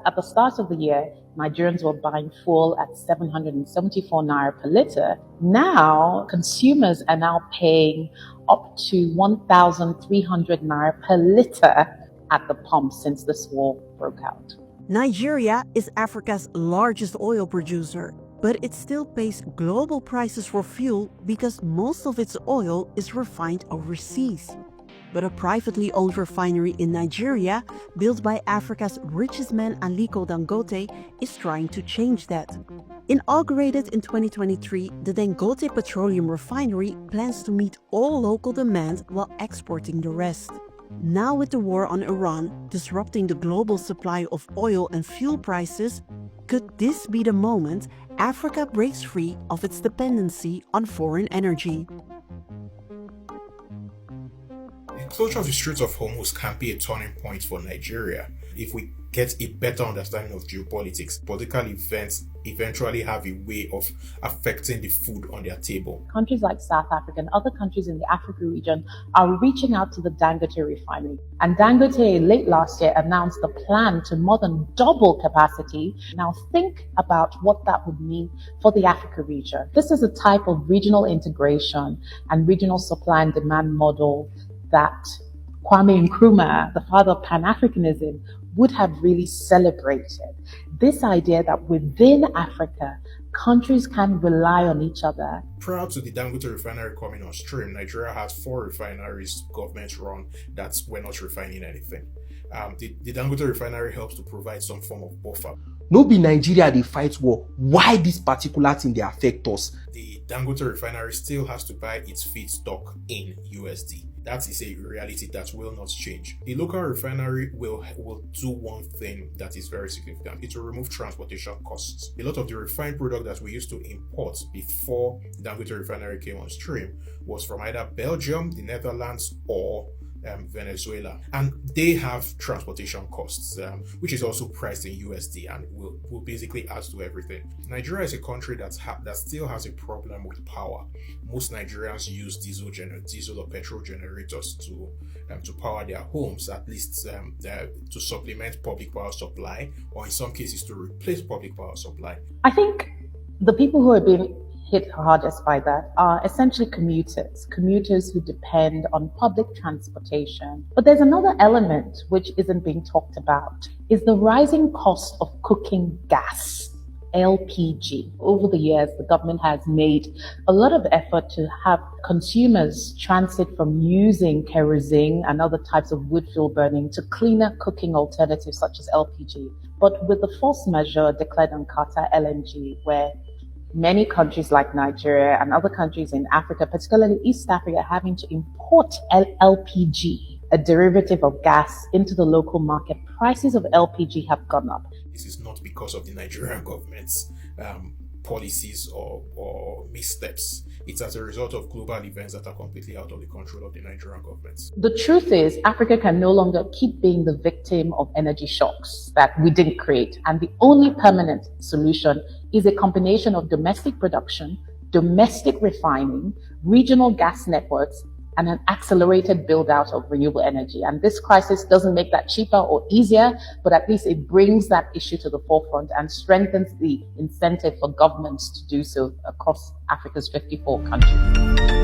At the start of the year, Nigerians were buying fuel at 774 naira per litre. Now, consumers are now paying up to 1,300 naira per litre at the pump since this war broke out. Nigeria is Africa's largest oil producer, but it still pays global prices for fuel because most of its oil is refined overseas. But a privately owned refinery in Nigeria, built by Africa's richest man Aliko Dangote, is trying to change that. Inaugurated in 2023, the Dangote Petroleum Refinery plans to meet all local demand while exporting the rest. Now with the war on Iran disrupting the global supply of oil and fuel prices, could this be the moment Africa breaks free of its dependency on foreign energy? The closure of the Straits of Hormuz can be a turning point for Nigeria. If we get a better understanding of geopolitics, political events eventually have a way of affecting the food on their table. Countries like South Africa and other countries in the Africa region are reaching out to the Dangote refinery. And Dangote late last year announced the plan to more than double capacity. Now think about what that would mean for the Africa region. This is a type of regional integration and regional supply and demand model that Kwame Nkrumah, the father of Pan-Africanism, would have really celebrated. This idea that within Africa, countries can rely on each other. Prior to the Dangote refinery coming on stream, Nigeria had 4 refineries government run that were not refining anything. The Dangote refinery helps to provide some form of buffer. No be Nigeria dey fight war. Why this particular thing dey affect us? The Dangote refinery still has to buy its feedstock in USD. That is a reality that will not change. The local refinery will do one thing that is very significant. It will remove transportation costs. A lot of the refined product that we used to import before the Dangote refinery came on stream was from either Belgium, the Netherlands, or Venezuela, and they have transportation costs, which is also priced in USD and will basically add to everything. Nigeria is a country that still has a problem with power. Most Nigerians use diesel or petrol generators to power their homes, at least to supplement public power supply, or in some cases to replace public power supply. I think the people who are being hit hardest by that are essentially commuters who depend on public transportation. But there's another element which isn't being talked about, is the rising cost of cooking gas, LPG. Over the years, the government has made a lot of effort to have consumers transit from using kerosene and other types of wood fuel burning to cleaner cooking alternatives such as LPG. But with the force majeure declared on Qatar LNG, where many countries like Nigeria and other countries in Africa, particularly East Africa, are having to import LPG, a derivative of gas, into the local market. Prices of LPG have gone up. This is not because of the Nigerian government's policies or missteps. It's as a result of global events that are completely out of the control of the Nigerian government. The truth is, Africa can no longer keep being the victim of energy shocks that we didn't create. And the only permanent solution is a combination of domestic production, domestic refining, regional gas networks, and an accelerated build out of renewable energy. And this crisis doesn't make that cheaper or easier, but at least it brings that issue to the forefront and strengthens the incentive for governments to do so across Africa's 54 countries.